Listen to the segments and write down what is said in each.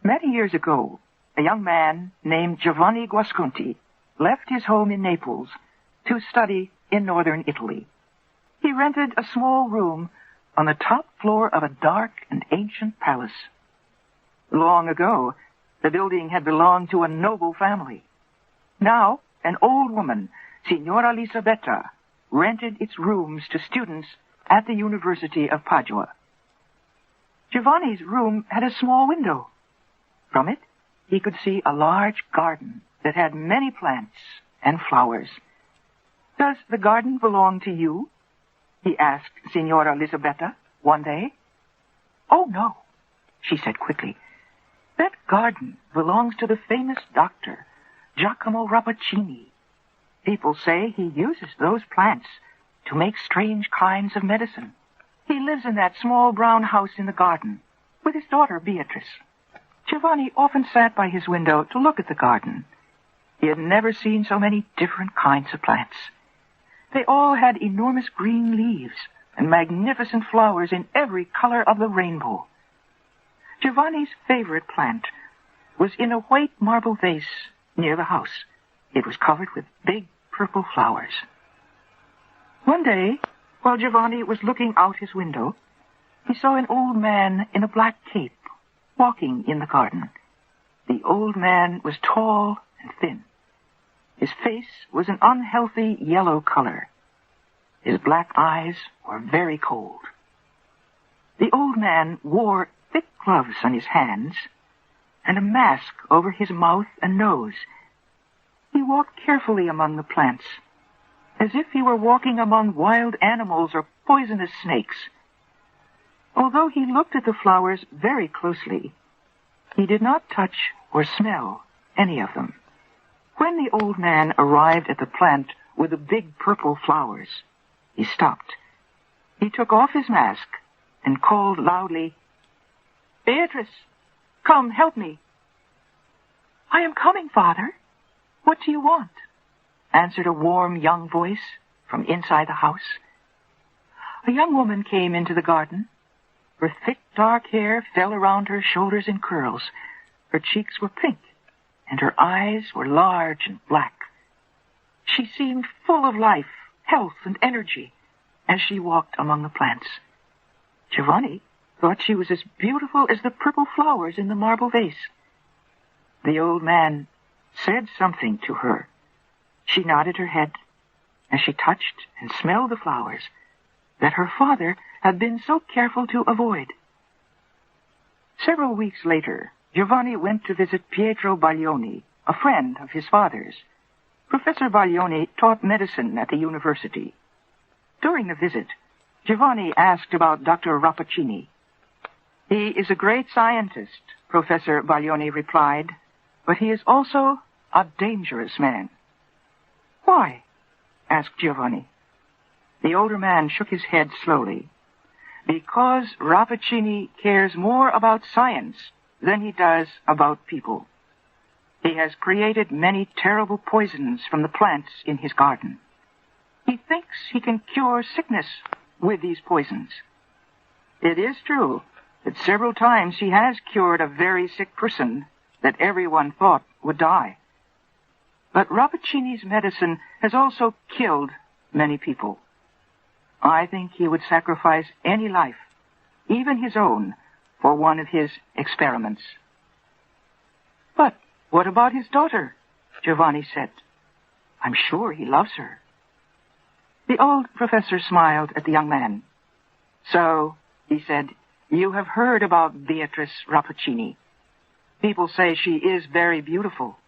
Many years ago, a young man named Giovanni Guasconti left his home in Naples to study in northern Italy. He rented a small room on the top floor of a dark and ancient palace. Long ago, the building had belonged to a noble family. Now, an old woman, Signora Lisabetta, rented its rooms to students at the University of Padua. Giovanni's room had a small window. From it, he could see a large garden that had many plants and flowers. "Does the garden belong to you?" he asked Signora Lisabetta one day. "Oh, no," she said quickly. "That garden belongs to the famous doctor, Giacomo Rappaccini. People say he uses those plants to make strange kinds of medicine. He lives in that small brown house in the garden with his daughter Beatrice." Giovanni often sat by his window to look at the garden. He had never seen so many different kinds of plants. They all had enormous green leaves and magnificent flowers in every color of the rainbow. Giovanni's favorite plant was in a white marble vase near the house. It was covered with big purple flowers. One day, while Giovanni was looking out his window, he saw an old man in a black cape walking in the garden. The old man was tall and thin. His face was an unhealthy yellow color. His black eyes were very cold. The old man wore thick gloves on his hands and a mask over his mouth and nose. He walked carefully among the plants, as if he were walking among wild animals or poisonous snakes. Although he looked at the flowers very closely, he did not touch or smell any of them. When the old man arrived at the plant with the big purple flowers, he stopped. He took off his mask and called loudly, "Beatrice, come, help me." "I am coming, Father. What do you want?" answered a warm young voice from inside the house. A young woman came into the garden. Her thick, dark hair fell around her shoulders in curls. Her cheeks were pink, and her eyes were large and black. She seemed full of life, health, and energy as she walked among the plants. Giovanni thought she was as beautiful as the purple flowers in the marble vase. The old man said something to her. She nodded her head as she touched and smelled the flowers that her father had been so careful to avoid. Several weeks later, Giovanni went to visit Pietro Baglioni, a friend of his father's. Professor Baglioni taught medicine at the university. During the visit, Giovanni asked about Dr. Rappaccini. "He is a great scientist," Professor Baglioni replied, "but he is also a dangerous man." "Why?" asked Giovanni. The older man shook his head slowly. "Because Rappaccini cares more about science than he does about people. He has created many terrible poisons from the plants in his garden. He thinks he can cure sickness with these poisons. It is true that several times he has cured a very sick person that everyone thought would die. But Rappaccini's medicine has also killed many people. I think he would sacrifice any life, even his own, for one of his experiments." "But what about his daughter?" Giovanni said. "I'm sure he loves her." The old professor smiled at the young man. "So," he said, "you have heard about Beatrice Rappaccini. People say she is very beautiful.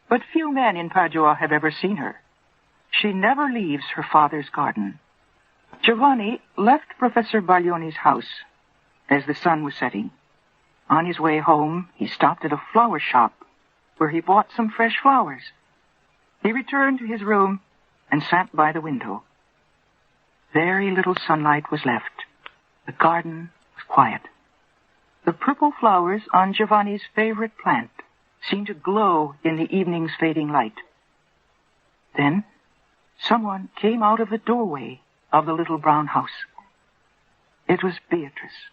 But few men in Padua have ever seen her. She never leaves her father's garden." Giovanni left Professor Baglioni's house as the sun was setting. On his way home, he stopped at a flower shop where he bought some fresh flowers. He returned to his room and sat by the window. Very little sunlight was left. The garden was quiet. The purple flowers on Giovanni's favorite plant seemed to glow in the evening's fading light. Then someone came out of the doorway of the little brown house. It was Beatrice.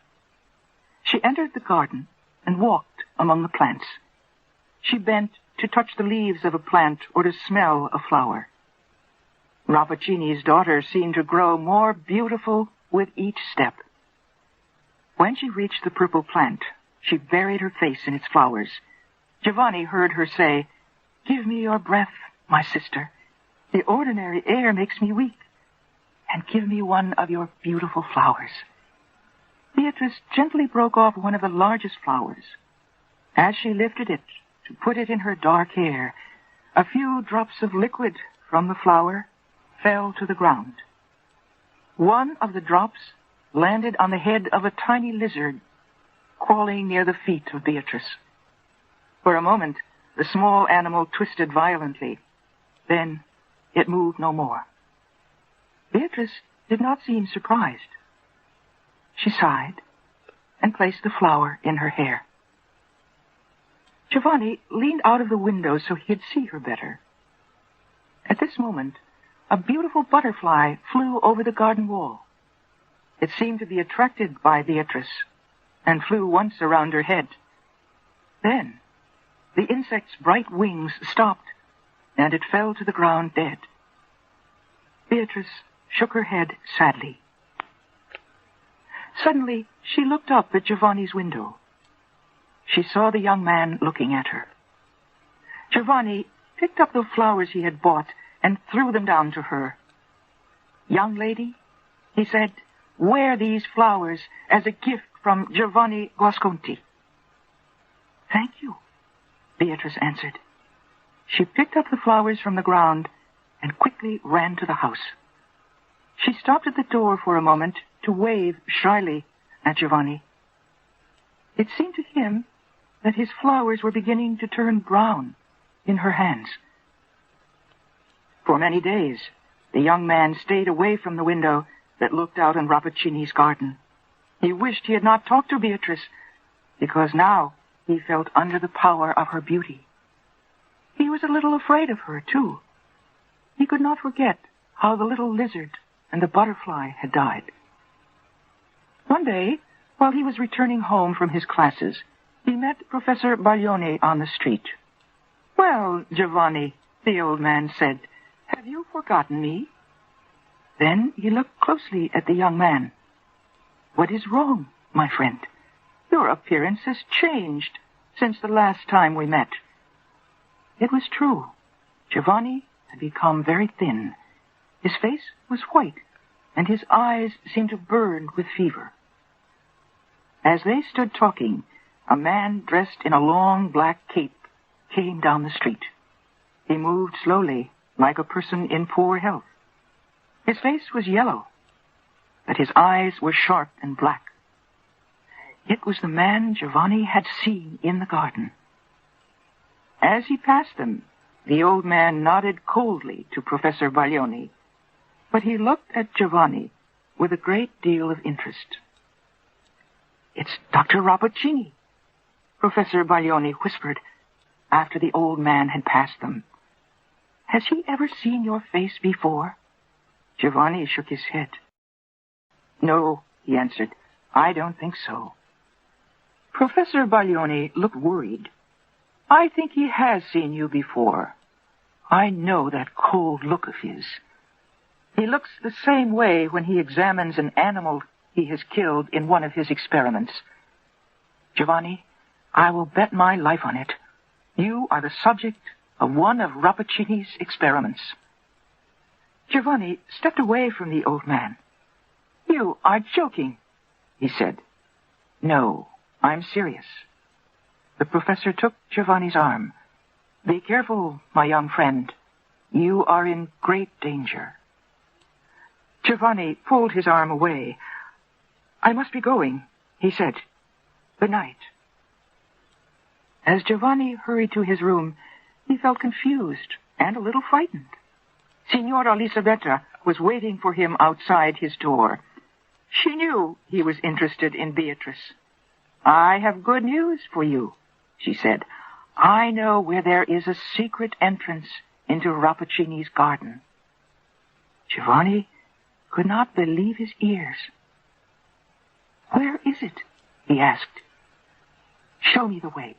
She entered the garden and walked among the plants. She bent to touch the leaves of a plant or to smell a flower. Rappaccini's daughter seemed to grow more beautiful with each step. When she reached the purple plant, she buried her face in its flowers. Giovanni heard her say, "Give me your breath, my sister. The ordinary air makes me weak. And give me one of your beautiful flowers." Beatrice gently broke off one of the largest flowers. As she lifted it to put it in her dark hair, a few drops of liquid from the flower fell to the ground. One of the drops landed on the head of a tiny lizard crawling near the feet of Beatrice. For a moment, the small animal twisted violently. Then it moved no more. Beatrice did not seem surprised. She sighed and placed the flower in her hair. Giovanni leaned out of the window so he'd see her better. At this moment, a beautiful butterfly flew over the garden wall. It seemed to be attracted by Beatrice and flew once around her head. Then, the insect's bright wings stopped, and it fell to the ground dead. Beatrice shook her head sadly. Suddenly, she looked up at Giovanni's window. She saw the young man looking at her. Giovanni picked up the flowers he had bought and threw them down to her. "Young lady," he said, "wear these flowers as a gift from Giovanni Guasconti." "Thank you," Beatrice answered. She picked up the flowers from the ground and quickly ran to the house. She stopped at the door for a moment to wave shyly at Giovanni. It seemed to him that his flowers were beginning to turn brown in her hands. For many days, the young man stayed away from the window that looked out on Rappaccini's garden. He wished he had not talked to Beatrice, because now he felt under the power of her beauty. He was a little afraid of her, too. He could not forget how the little lizard and the butterfly had died. One day, while he was returning home from his classes, he met Professor Baglioni on the street. "Well, Giovanni," the old man said, "have you forgotten me?" Then he looked closely at the young man. "What is wrong, my friend? Your appearance has changed since the last time we met." It was true. Giovanni had become very thin. His face was white, and his eyes seemed to burn with fever. As they stood talking, a man dressed in a long black cape came down the street. He moved slowly, like a person in poor health. His face was yellow, but his eyes were sharp and black. It was the man Giovanni had seen in the garden. As he passed them, the old man nodded coldly to Professor Baglioni, but he looked at Giovanni with a great deal of interest. "It's Dr. Rappaccini," Professor Baglioni whispered after the old man had passed them. "Has he ever seen your face before?" Giovanni shook his head. "No," he answered, "I don't think so." Professor Baglioni looked worried. "I think he has seen you before. I know that cold look of his. He looks the same way when he examines an animal he has killed in one of his experiments. Giovanni, I will bet my life on it. You are the subject of one of Rappaccini's experiments." Giovanni stepped away from the old man. "You are joking," he said. "No, I'm serious." The professor took Giovanni's arm. "Be careful, my young friend. You are in great danger." Giovanni pulled his arm away. "I must be going," he said. "Good night." As Giovanni hurried to his room, he felt confused and a little frightened. Signora Elisabetta was waiting for him outside his door. She knew he was interested in Beatrice. "I have good news for you," she said. "I know where there is a secret entrance into Rappaccini's garden." Giovanni could not believe his ears. "Where is it?" he asked. "Show me the way."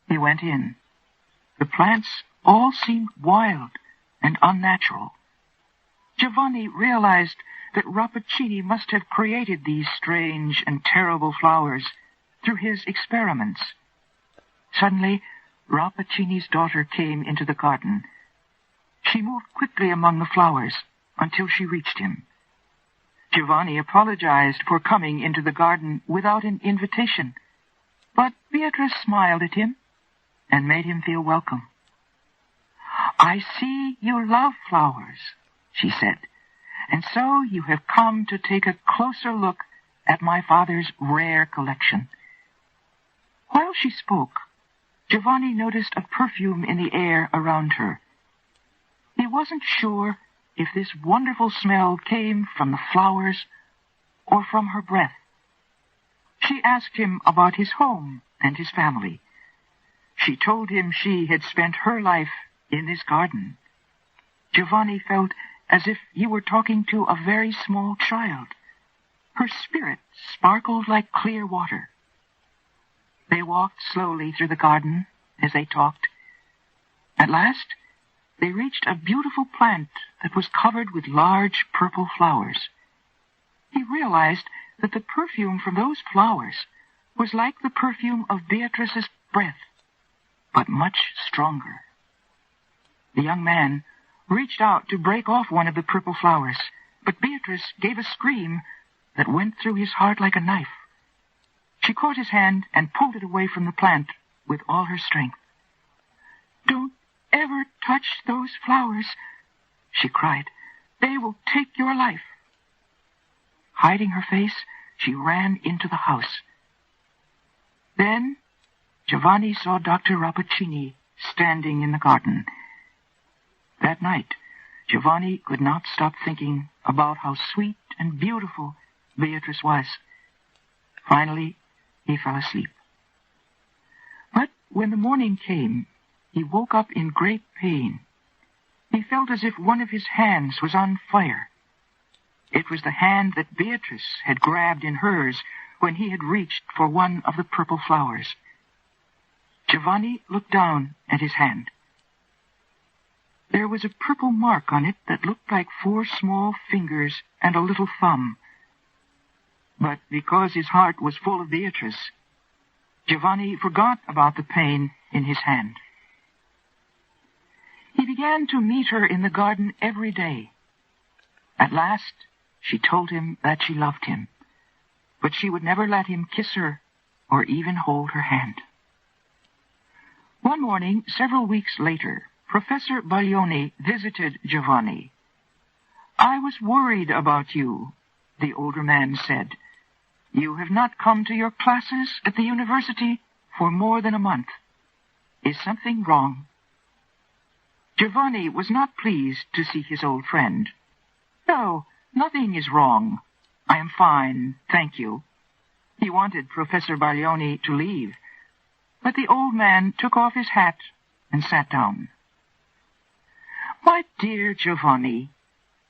He went in. The plants all seemed wild and unnatural. Giovanni realized that Rappaccini must have created these strange and terrible flowers through his experiments. Suddenly, Rappaccini's daughter came into the garden. She moved quickly among the flowers until she reached him. Giovanni apologized for coming into the garden without an invitation, but Beatrice smiled at him and made him feel welcome. "I see you love flowers," she said, "and so you have come to take a closer look at my father's rare collection." While she spoke, Giovanni noticed a perfume in the air around her. He wasn't sure if this wonderful smell came from the flowers or from her breath. She asked him about his home and his family. She told him she had spent her life in this garden. Giovanni felt as if he were talking to a very small child. Her spirit sparkled like clear water. They walked slowly through the garden as they talked. At last, they reached a beautiful plant that was covered with large purple flowers. He realized that the perfume from those flowers was like the perfume of Beatrice's breath, but much stronger. The young man reached out to break off one of the purple flowers, but Beatrice gave a scream that went through his heart like a knife. She caught his hand and pulled it away from the plant with all her strength. "Don't ever touch those flowers," she cried. "They will take your life." Hiding her face, she ran into the house. Then Giovanni saw Dr. Rappaccini standing in the garden. That night, Giovanni could not stop thinking about how sweet and beautiful Beatrice was. Finally, he fell asleep. But when the morning came, he woke up in great pain. He felt as if one of his hands was on fire. It was the hand that Beatrice had grabbed in hers when he had reached for one of the purple flowers. Giovanni looked down at his hand. There was a purple mark on it that looked like 4 small fingers and a little thumb. But because his heart was full of Beatrice, Giovanni forgot about the pain in his hand. He began to meet her in the garden every day. At last, she told him that she loved him, but she would never let him kiss her or even hold her hand. One morning, several weeks later, Professor Baglioni visited Giovanni. "I was worried about you," the older man said. "You have not come to your classes at the university for more than a month. Is something wrong?" Giovanni was not pleased to see his old friend. "No, nothing is wrong. I am fine, thank you." He wanted Professor Baglioni to leave, but the old man took off his hat and sat down. "My dear Giovanni,"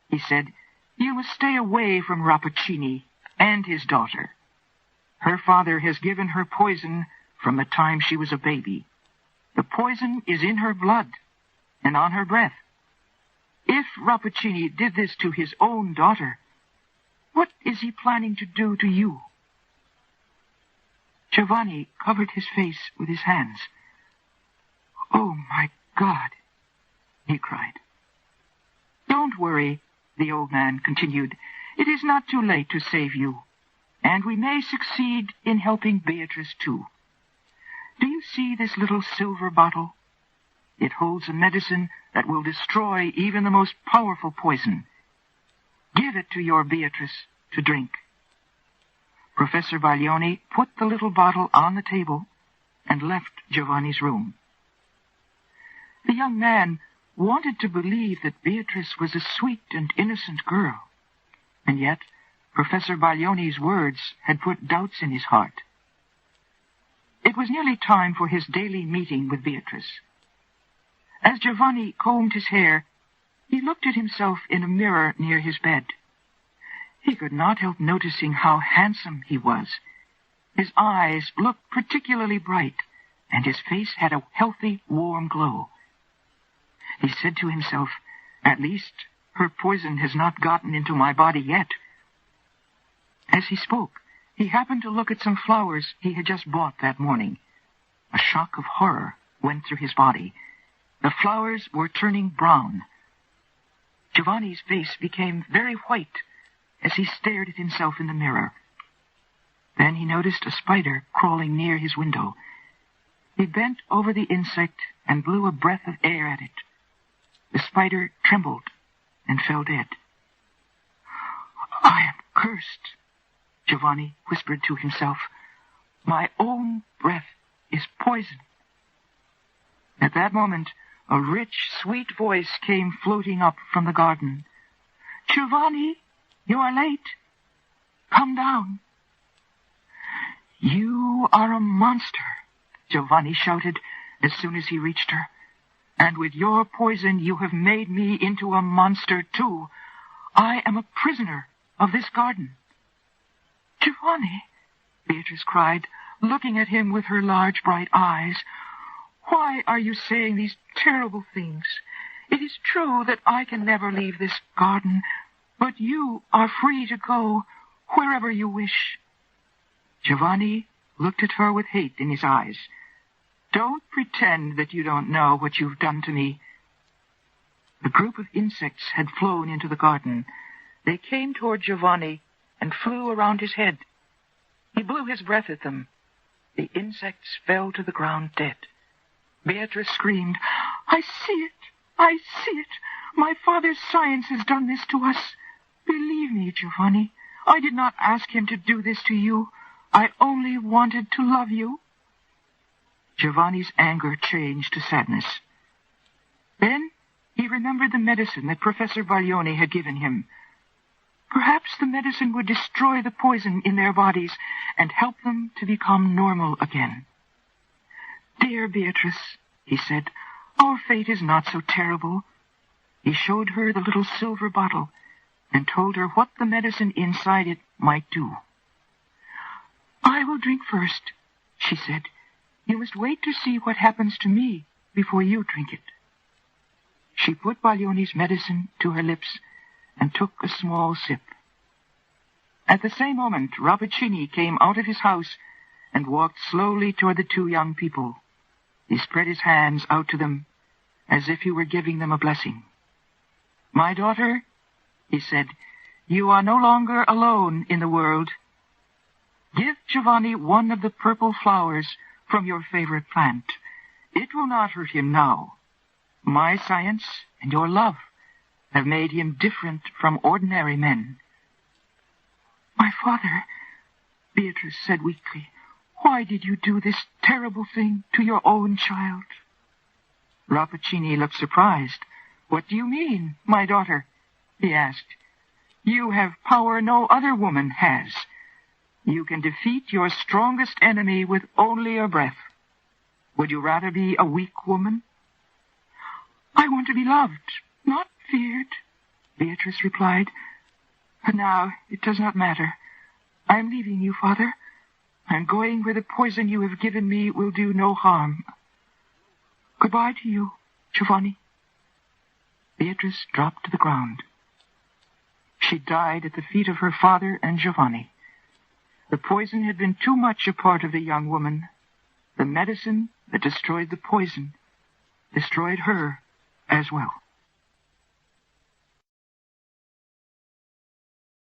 he said, "you must stay away from Rappaccini and his daughter. Her father has given her poison from the time she was a baby. The poison is in her blood and on her breath. If Rappaccini did this to his own daughter, what is he planning to do to you?" Giovanni covered his face with his hands. "Oh, my God," he cried. "Don't worry," the old man continued. "It is not too late to save you, and we may succeed in helping Beatrice, too. Do you see this little silver bottle? It holds a medicine that will destroy even the most powerful poison. Give it to your Beatrice to drink." Professor Baglioni put the little bottle on the table and left Giovanni's room. The young man wanted to believe that Beatrice was a sweet and innocent girl, and yet Professor Baglioni's words had put doubts in his heart. It was nearly time for his daily meeting with Beatrice. As Giovanni combed his hair, he looked at himself in a mirror near his bed. He could not help noticing how handsome he was. His eyes looked particularly bright, and his face had a healthy, warm glow. He said to himself, "At least her poison has not gotten into my body yet." As he spoke, he happened to look at some flowers he had just bought that morning. A shock of horror went through his body. The flowers were turning brown. Giovanni's face became very white as he stared at himself in the mirror. Then he noticed a spider crawling near his window. He bent over the insect and blew a breath of air at it. The spider trembled and fell dead. "I am cursed," Giovanni whispered to himself. "My own breath is poison." At that moment, a rich, sweet voice came floating up from the garden. "Giovanni, you are late. Come down." "You are a monster," Giovanni shouted as soon as he reached her. "And with your poison you have made me into a monster too. I am a prisoner of this garden." "Giovanni," Beatrice cried, looking at him with her large bright eyes, "why are you saying these terrible things? It is true that I can never leave this garden, but you are free to go wherever you wish." Giovanni looked at her with hate in his eyes. "Don't pretend that you don't know what you've done to me." A group of insects had flown into the garden. They came toward Giovanni and flew around his head. He blew his breath at them. The insects fell to the ground dead. Beatrice screamed, "I see it! I see it! My father's science has done this to us. Believe me, Giovanni, I did not ask him to do this to you. I only wanted to love you." Giovanni's anger changed to sadness. Then he remembered the medicine that Professor Baglioni had given him. Perhaps the medicine would destroy the poison in their bodies and help them to become normal again. "Dear Beatrice," he said, "our fate is not so terrible." He showed her the little silver bottle and told her what the medicine inside it might do. "I will drink first," she said. "You must wait to see what happens to me before you drink it." She put Baglioni's medicine to her lips and took a small sip. At the same moment, Rappaccini came out of his house and walked slowly toward the two young people. He spread his hands out to them as if he were giving them a blessing. "My daughter," he said, "you are no longer alone in the world. Give Giovanni one of the purple flowers from your favorite plant. It will not hurt him now. My science and your love have made him different from ordinary men." "My father," Beatrice said weakly, "why did you do this terrible thing to your own child?" Rappaccini looked surprised. "What do you mean, my daughter?" he asked. "You have power no other woman has. You can defeat your strongest enemy with only a breath. Would you rather be a weak woman?" "I want to be loved, not feared," Beatrice replied. "But now it does not matter. I am leaving you, father. I am going where the poison you have given me will do no harm. Goodbye to you, Giovanni." Beatrice dropped to the ground. She died at the feet of her father and Giovanni. The poison had been too much a part of the young woman. The medicine that destroyed the poison destroyed her as well.